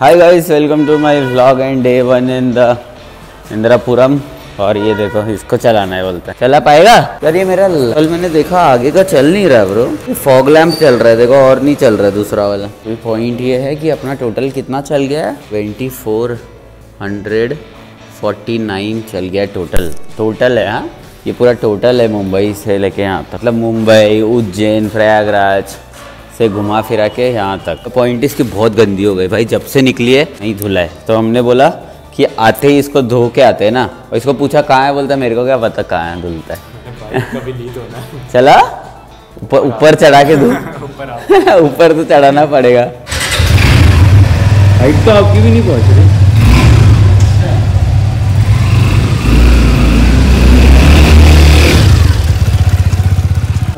Hi guys, welcome to my vlog and day 1 in the Indirapuram. और ये देखो, इसको चलाना है बोलता है। चला पाएगा यार ये मेरा? कल मैंने देखा आगे का चल नहीं रहा ब्रो, फॉग लैंप चल रहा है देखो, और नहीं चल रहा है दूसरा वाला। पॉइंट ये है कि अपना टोटल कितना चल गया है, 2449 चल गया टोटल है। हाँ, ये पूरा टोटल है मुंबई से लेके यहाँ, मतलब मुंबई, उज्जैन, प्रयागराज से घुमा फिरा के यहाँ तक। तो पॉइंट इसकी बहुत गंदी हो गई भाई, जब से निकली है नहीं धुला है। तो हमने बोला कि आते ही इसको धो के आते हैं ना, और इसको पूछा कहाँ है, बोलता है मेरे को क्या पता कहाँ है, धुलता है। कभी लीड होना चला ऊपर चढ़ा के धो ऊपर तो चढ़ाना पड़ेगा। हाइट तो आपकी भी नहीं पहुँच रही।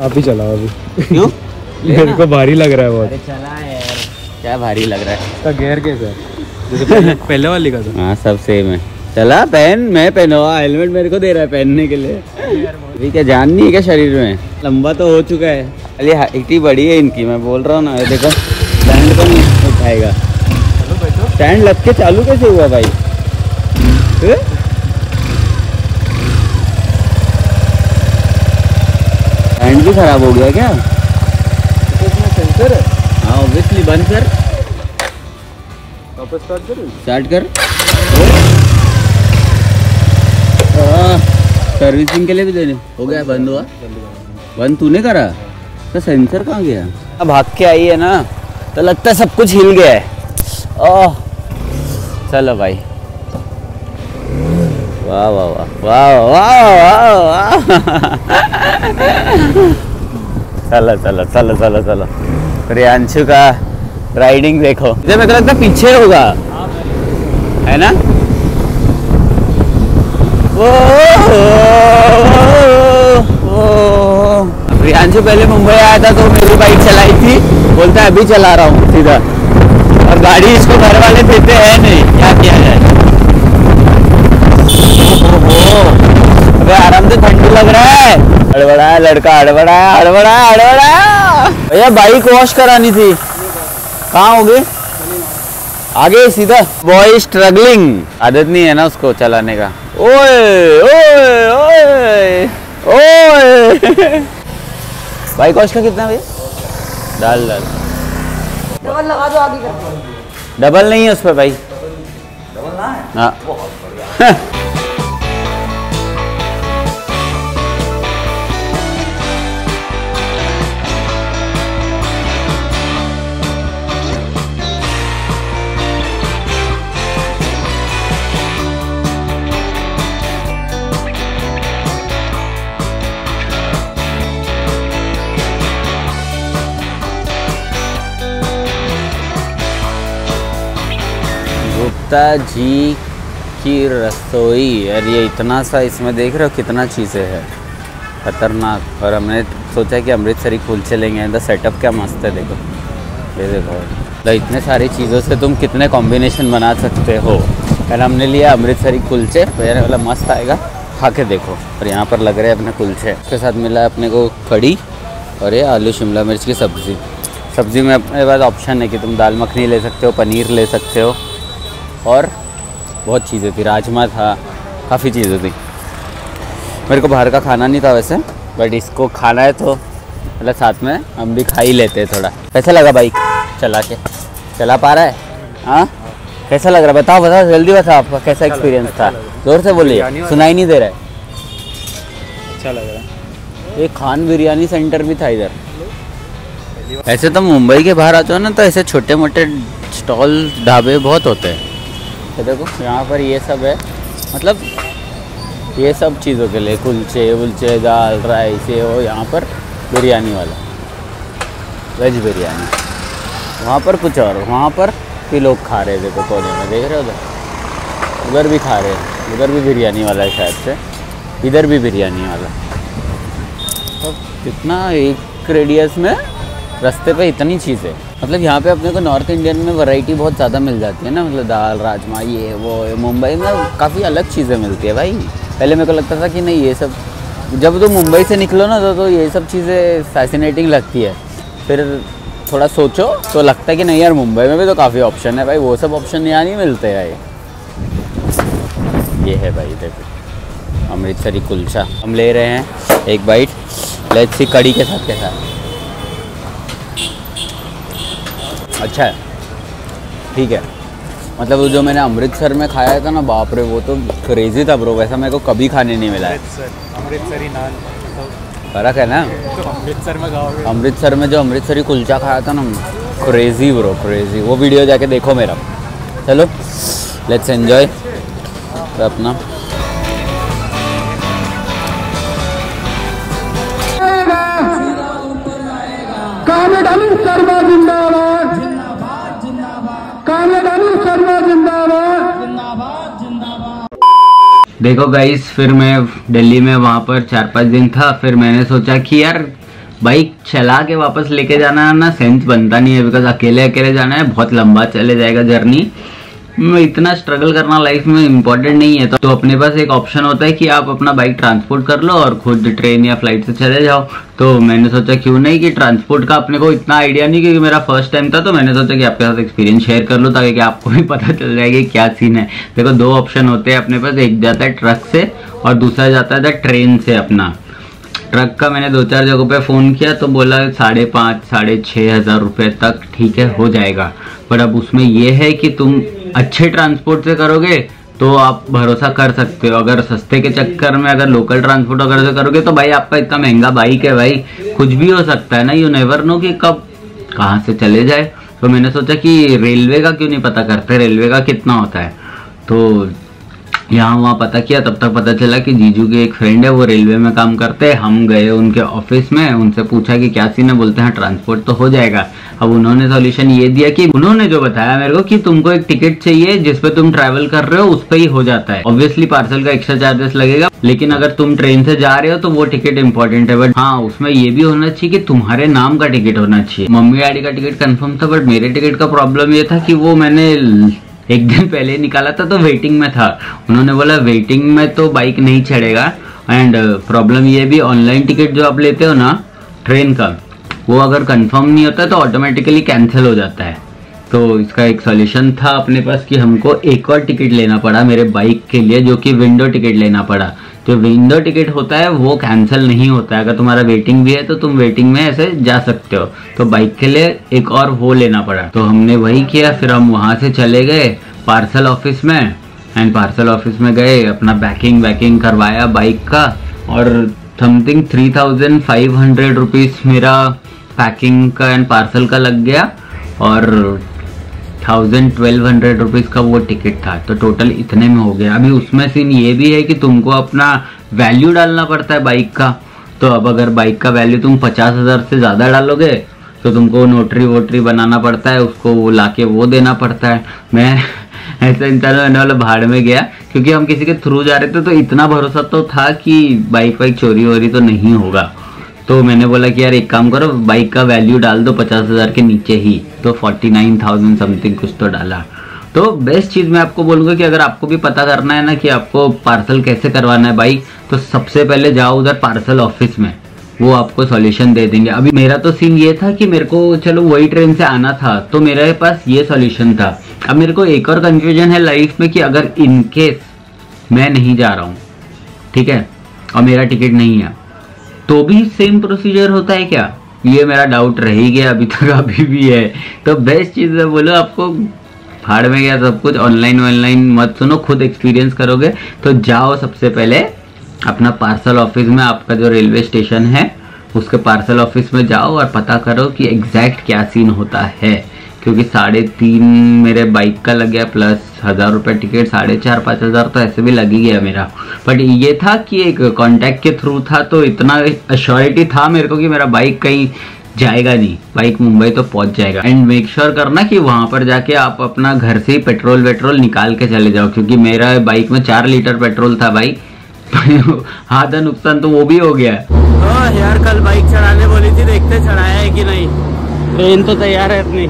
आप ही चलाओ अभी। क्यों? मेरे को भारी लग रहा है बहुत। अरे चला यार, क्या भारी लग रहा है? इसका गेयर कैसा है? जैसे पहले वाली का था। हाँ सब सेम है। चला पहन, मैं पहनवा, हेलमेट मेरे को दे रहा है पहनने के लिए। अभी क्या जान नहीं है क्या शरीर में? लंबा तो हो चुका है, अरे हाइट ही बड़ी है इनकी। मैं बोल रहा हूँ ना, देखो स्टैंड तो नहीं उठाएगा। स्टैंड लग के चालू कैसे हुआ भाई? स्टैंड भी खराब हो गया क्या? सेंसर है। हाँ ऑब्वियसली, बंद कर, वापस स्टार्ट करूँ? स्टार्ट कर। सर्विसिंग के लिए भी देने हो गया, बंद हुआ। बंद तूने करा तो सेंसर कहाँ गया? अब भाग के आई है ना, तो लगता है सब कुछ हिल गया है। ओह चलो भाई, वाह वाह वाह वाह वाह वाह। चलो चलो चलो चलो चलो, प्रियांशु का राइडिंग देखो। मुझे मेरे को लगता है पीछे होगा, है ना? प्रियांशु पहले मुंबई आया था तो मेरी बाइक चलाई थी, बोलता है अभी चला रहा हूँ सीधा। और गाड़ी इसको घर वाले देते हैं नहीं, क्या किया जाए। अबे आराम से, ठंडी लग रहा है। हड़बड़ाया लड़का, हड़बड़ाया। भैया बाइक वॉश करानी थी, कहाँ हो गए? आगे सीधा। बॉय स्ट्रगलिंग, आदत नहीं है ना उसको चलाने का। ओए ओए ओए ओए। बाइक वॉश का कितना भैया? डाल डबल लगा दो आगे का। डबल नहीं है उस पर भाई, डबल ना है। हाँ गुप्ता जी की रसोई। यार ये इतना सा, इसमें देख रहे हो कितना चीज़ें हैं, खतरनाक। और हमने सोचा कि अमृतसरी कुलचे लेंगे। द सेटअप क्या मस्त है, देखो ये देखो। तो इतने सारी चीज़ों से तुम कितने कॉम्बिनेशन बना सकते हो। पहले हमने लिया अमृतसरी कुलचे, तो यार वाला मस्त आएगा, खा के देखो। और यहाँ पर लग रहे हैं अपने कुलचे, उसके साथ मिला है अपने को कड़ी और ये आलू शिमला मिर्च की सब्ज़ी। सब्ज़ी में अपने पास ऑप्शन है कि तुम दाल मखनी ले सकते हो, पनीर ले सकते हो, और बहुत चीज़ें थी, राजमा था, काफ़ी चीज़ें थी। मेरे को बाहर का खाना नहीं था वैसे, बट इसको खाना है तो मतलब साथ में हम भी खा ही लेते हैं थोड़ा। कैसा लगा बाइक चला के? चला पा रहा है? हाँ कैसा लग रहा है? बताओ जल्दी बताओ, आपका कैसा एक्सपीरियंस था? जोर से बोलिए, सुनाई नहीं दे रहा है। अच्छा लग रहा है। एक खान बिरयानी सेंटर भी था इधर। ऐसे तो मुंबई के बाहर आते हो ना, तो ऐसे छोटे मोटे स्टॉल ढाबे बहुत होते हैं। तो देखो यहाँ पर ये सब है, मतलब ये सब चीज़ों के लिए, कुलचे वुलचे, दाल राइस, ये हो। यहाँ पर बिरयानी वाला, वेज बिरयानी। वहाँ पर कुछ और, वहाँ पर भी लोग खा रहे हैं, देखो कोने में देख रहे हो उधर भी खा रहे हैं, उधर भी बिरयानी वाला है शायद से, इधर भी बिरयानी वाला। तो कितना एक रेडियस में रास्ते पे इतनी चीज़ें, मतलब यहाँ पे अपने को नॉर्थ इंडियन में वैरायटी बहुत ज़्यादा मिल जाती है ना, मतलब दाल राजमा ये वो। मुंबई में काफ़ी अलग चीज़ें मिलती है भाई। पहले मेरे को लगता था कि नहीं ये सब, जब तुम मुंबई से निकलो ना तो ये सब चीज़ें फैसिनेटिंग लगती है। फिर थोड़ा सोचो तो लगता है कि नहीं यार मुंबई में भी तो काफ़ी ऑप्शन है भाई, वो सब ऑप्शन यहाँ नहीं मिलते हैं। ये है भाई देखो अमृतसरी कुलचा, हम ले रहे हैं एक बाइट। लेट्स सी कड़ी के साथ कैसा है। अच्छा है, ठीक है। मतलब वो जो मैंने अमृतसर में खाया था ना, बाप रे वो तो क्रेजी था ब्रो, वैसा मेरे को कभी खाने नहीं मिला है। अमृतसरी नान फर्क है ना, तो अमृतसर में खाओगे। अमृतसर में जो अमृतसरी कुलचा खाया था ना, क्रेजी ब्रो क्रेजी। वो वीडियो जाके देखो मेरा। चलो लेट्स एंजॉय अपना। देखो गाइस, फिर मैं दिल्ली में वहाँ पर 4-5 दिन था। फिर मैंने सोचा कि यार बाइक चला के वापस लेके जाना ना सेंस बनता नहीं है, बिकॉज अकेले अकेले जाना है, बहुत लंबा चले जाएगा जर्नी में, इतना स्ट्रगल करना लाइफ में इम्पोर्टेंट नहीं है। तो अपने पास एक ऑप्शन होता है कि आप अपना बाइक ट्रांसपोर्ट कर लो और खुद ट्रेन या फ्लाइट से चले जाओ। तो मैंने सोचा क्यों नहीं कि ट्रांसपोर्ट का अपने को इतना आइडिया नहीं, क्योंकि मेरा फर्स्ट टाइम था, तो मैंने सोचा कि आपके साथ एक्सपीरियंस शेयर कर लो ताकि आपको भी पता चल जाएगा क्या सीन है। देखो 2 ऑप्शन होते हैं अपने पास, एक जाता है ट्रक से और दूसरा जाता है ट्रेन से। अपना ट्रक का मैंने 2-4 जगहों पे फ़ोन किया तो बोला 5,500-6,500 हज़ार रुपये तक ठीक है हो जाएगा। पर अब उसमें यह है कि तुम अच्छे ट्रांसपोर्ट से करोगे तो आप भरोसा कर सकते हो। अगर सस्ते के चक्कर में अगर लोकल ट्रांसपोर्ट अगर से करोगे तो भाई आपका इतना महंगा बाइक है भाई, कुछ भी हो सकता है ना, यू नेवर नो कि कब कहाँ से चले जाए। तो मैंने सोचा कि रेलवे का क्यों नहीं पता करते, रेलवे का कितना होता है। तो यहाँ वहाँ पता किया, तब तक पता चला कि जीजू के एक फ्रेंड है वो रेलवे में काम करते हैं। हम गए उनके ऑफिस में, उनसे पूछा कि क्या सीन है, बोलते हैं ट्रांसपोर्ट तो हो जाएगा। अब उन्होंने सॉल्यूशन ये दिया कि उन्होंने जो बताया मेरे को कि तुमको एक टिकट चाहिए जिसपे तुम ट्रैवल कर रहे हो, उस पे ही हो जाता है। ऑब्वियसली पार्सल का एक्स्ट्रा चार्जेस लगेगा, लेकिन अगर तुम ट्रेन से जा रहे हो तो वो टिकट इंपॉर्टेंट है। बट हाँ, उसमें ये भी होना चाहिए कि तुम्हारे नाम का टिकट होना चाहिए। मम्मी डैडी का टिकट कंफर्म था, बट मेरे टिकट का प्रॉब्लम ये था कि वो मैंने एक दिन पहले निकाला था तो वेटिंग में था। उन्होंने बोला वेटिंग में तो बाइक नहीं चढ़ेगा। एंड प्रॉब्लम ये भी, ऑनलाइन टिकट जो आप लेते हो ना ट्रेन का, वो अगर कंफर्म नहीं होता तो ऑटोमेटिकली कैंसिल हो जाता है। तो इसका एक सॉल्यूशन था अपने पास कि हमको एक और टिकट लेना पड़ा मेरे बाइक के लिए, जो कि विंडो टिकट लेना पड़ा। जो विंडो टिकट होता है वो कैंसिल नहीं होता है, अगर तुम्हारा वेटिंग भी है तो तुम वेटिंग में ऐसे जा सकते हो। तो बाइक के लिए एक और वो लेना पड़ा, तो हमने वही किया। फिर हम वहाँ से चले गए पार्सल ऑफिस में, एंड पार्सल ऑफिस में गए, अपना बैकिंग करवाया बाइक का, और समथिंग 3,500 रुपीज़ मेरा पैकिंग का एंड पार्सल का लग गया, और 1,200 रुपीज़ का वो टिकट था। तो टोटल इतने में हो गया। अभी उसमें सीन ये भी है कि तुमको अपना वैल्यू डालना पड़ता है बाइक का। तो अब अगर बाइक का वैल्यू तुम 50,000 से ज़्यादा डालोगे तो तुमको नोटरी वोटरी बनाना पड़ता है, उसको वो लाके वो देना पड़ता है। मैं ऐसा इंसान वाला भाड़ में गया, क्योंकि हम किसी के थ्रू जा रहे थे तो इतना भरोसा तो था कि बाइक वाइक चोरी वोरी तो नहीं होगा। तो मैंने बोला कि यार एक काम करो, बाइक का वैल्यू डाल दो 50,000 के नीचे ही। तो 49,000 समथिंग कुछ तो डाला। तो बेस्ट चीज़ मैं आपको बोलूँगा कि अगर आपको भी पता करना है ना कि आपको पार्सल कैसे करवाना है बाइक, तो सबसे पहले जाओ उधर पार्सल ऑफिस में, वो आपको सॉल्यूशन दे देंगे। अभी मेरा तो सीन ये था कि मेरे को चलो वही ट्रेन से आना था, तो मेरे पास ये सॉल्यूशन था। अब मेरे को एक और कंफ्यूजन है लाइफ में कि अगर इनकेस मैं नहीं जा रहा हूँ, ठीक है, और मेरा टिकट नहीं है, तो भी सेम प्रोसीजर होता है क्या? ये मेरा डाउट रह ही गया अभी तक, अभी भी है। तो बेस्ट चीज़ है, बोलो आपको फाड़ में गया सब कुछ, ऑनलाइन मत सुनो, खुद एक्सपीरियंस करोगे। तो जाओ सबसे पहले अपना पार्सल ऑफिस में, आपका जो रेलवे स्टेशन है उसके पार्सल ऑफिस में जाओ और पता करो कि एग्जैक्ट क्या सीन होता है। क्योंकि 3.5 मेरे बाइक का लग गया, प्लस 1,000 रुपये टिकट, 4,500-5 हज़ार तो ऐसे भी लग ही गया मेरा। बट ये था कि एक कॉन्टैक्ट के थ्रू था, तो इतना अश्योरिटी था मेरे को कि मेरा बाइक कहीं जाएगा नहीं, बाइक मुंबई तो पहुंच जाएगा। एंड मेक श्योर करना कि वहां पर जाके आप अपना घर से ही पेट्रोल वेट्रोल निकाल के चले जाओ, क्योंकि मेरा बाइक में 4 लीटर पेट्रोल था भाई। आधा नुकसान तो वो भी हो गया। तो यार कल बाइक चढ़ाने बोली थी, देखते चढ़ाया है कि नहीं। ट्रेन तो तैयार है अपनी,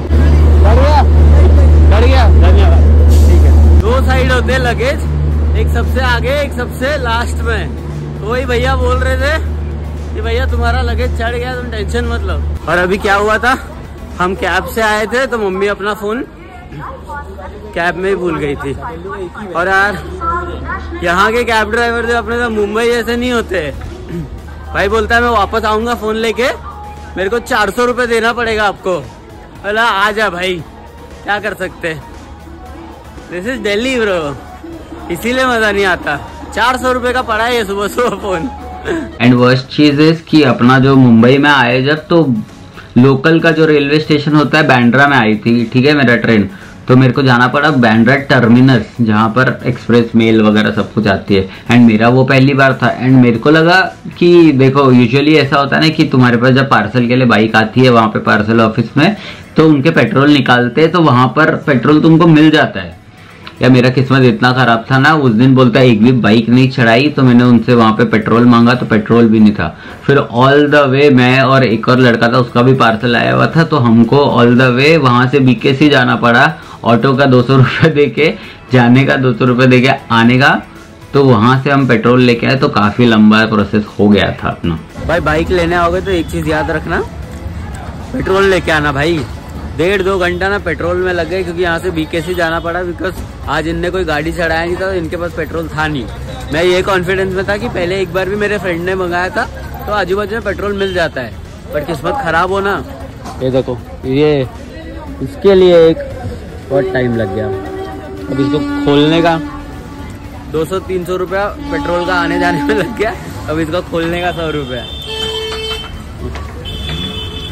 चढ़ गया धन्यवाद। ठीक है, 2 साइड होते हैं लगेज, एक सबसे आगे एक सबसे लास्ट में। तो वही भैया बोल रहे थे कि भैया तुम्हारा लगेज चढ़ गया, तुम टेंशन मत लो। और अभी क्या हुआ था, हम कैब से आए थे तो मम्मी अपना फोन कैब में ही भूल गई थी। और यार यहाँ के कैब ड्राइवर जो अपने तो मुंबई जैसे नहीं होते। भाई बोलता है मैं वापस आऊंगा फोन लेके, मेरे को 400 रुपये देना पड़ेगा आपको। बोला आ जा भाई, क्या कर सकते, दिस इज दिल्ली ब्रो, इसीलिए मजा नहीं आता। 400 रुपये का पड़ा है ये सुबह सुबह फोन। एंड वर्स्ट चीज इज कि अपना जो मुंबई में आए जब, तो लोकल का जो रेलवे स्टेशन होता है बांद्रा में आई थी, ठीक है, मेरा ट्रेन, तो मेरे को जाना पड़ा बांद्रा टर्मिनस, जहाँ पर एक्सप्रेस मेल वगैरह सब कुछ आती है। एंड मेरा वो पहली बार था। एंड मेरे को लगा कि देखो यूजुअली ऐसा होता है ना कि तुम्हारे पास जब पार्सल के लिए बाइक आती है वहाँ पे पार्सल ऑफिस में, तो उनके पेट्रोल निकालते हैं, तो वहाँ पर पेट्रोल तुमको मिल जाता है। या मेरा किस्मत इतना खराब था ना, उस दिन बोलता है एक भी बाइक नहीं चढ़ाई, तो मैंने उनसे वहां पे पेट्रोल मांगा तो पेट्रोल भी नहीं था। फिर ऑल द वे मैं और एक और लड़का था, उसका भी पार्सल आया हुआ था, तो हमको ऑल द वे वहां से बीकेसी जाना पड़ा। ऑटो का 200 रुपये दे के जाने का, 200 रुपये दे के आने का। तो वहां से हम पेट्रोल लेके आए, तो काफी लंबा प्रोसेस हो गया था अपना। भाई बाइक लेने आओगे तो एक चीज याद रखना, पेट्रोल लेके आना भाई। 1.5-2 घंटा ना पेट्रोल में लग गए, क्योंकि यहाँ से बीकेसी जाना पड़ा, बिकॉज आज इनने कोई गाड़ी चढ़ाया नहीं था, तो इनके पास पेट्रोल था नहीं। मैं ये कॉन्फिडेंस में था कि पहले एक बार भी मेरे फ्रेंड ने मंगाया था, तो आजू बाजू में पेट्रोल मिल जाता है, पर किस्मत खराब हो ना। ये देखो, ये इसके लिए एक बहुत टाइम लग गया। अब इसको खोलने का 200-300 रुपया पेट्रोल का आने जाने में लग गया, अब इसको खोलने का 100 रुपया।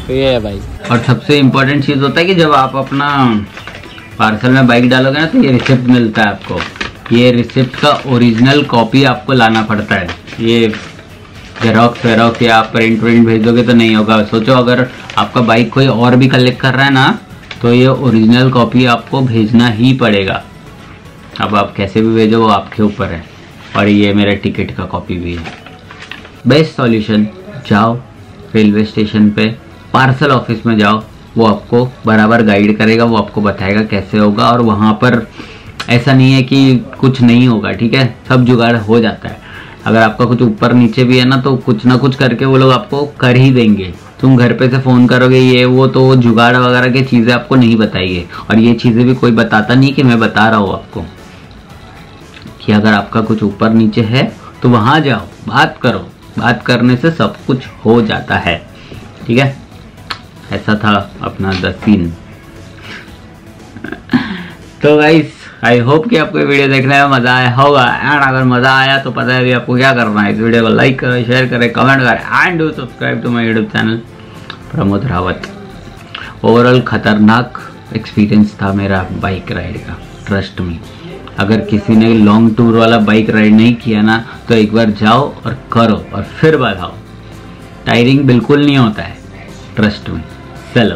तो ये है भाई। और सबसे इम्पोर्टेंट चीज होता है कि जब आप अपना पार्सल में बाइक डालोगे ना, तो ये रिसिप्ट मिलता है आपको। ये रिसिप्ट का ओरिजिनल कॉपी आपको लाना पड़ता है। ये जेरोक्स वेरोक्स या आप प्रिंट भेजोगे तो नहीं होगा। सोचो अगर आपका बाइक कोई और भी कलेक्ट कर रहा है ना, तो ये ओरिजिनल कॉपी आपको भेजना ही पड़ेगा। अब आप कैसे भी भेजो वो आपके ऊपर है। और ये मेरा टिकट का कॉपी भी है। बेस्ट सॉल्यूशन, जाओ रेलवे स्टेशन पे, पार्सल ऑफिस में जाओ, वो आपको बराबर गाइड करेगा, वो आपको बताएगा कैसे होगा। और वहाँ पर ऐसा नहीं है कि कुछ नहीं होगा, ठीक है, सब जुगाड़ हो जाता है। अगर आपका कुछ ऊपर नीचे भी है ना, तो कुछ ना कुछ करके वो लोग आपको कर ही देंगे। तुम घर पे से फोन करोगे ये वो, तो जुगाड़ वगैरह की चीज़ें आपको नहीं बताइए। और ये चीज़ें भी कोई बताता नहीं, कि मैं बता रहा हूँ आपको कि अगर आपका कुछ ऊपर नीचे है तो वहाँ जाओ, बात करो, बात करने से सब कुछ हो जाता है, ठीक है। ऐसा था अपना 10 सीन। तो गाइस आई होप कि आपको वीडियो देखने में मजा आया होगा। एंड अगर मजा आया तो पता है अभी आपको क्या करना है, इस वीडियो को लाइक करें, शेयर करें, कमेंट करें and do subscribe to my YouTube channel Pramod Rawat. Overall खतरनाक एक्सपीरियंस था मेरा बाइक राइड का, ट्रस्ट मी। अगर किसी ने लॉन्ग टूर वाला बाइक राइड नहीं किया ना, तो एक बार जाओ और करो और फिर बताओ। टायरिंग बिल्कुल नहीं होता है, ट्रस्ट मी। चलो।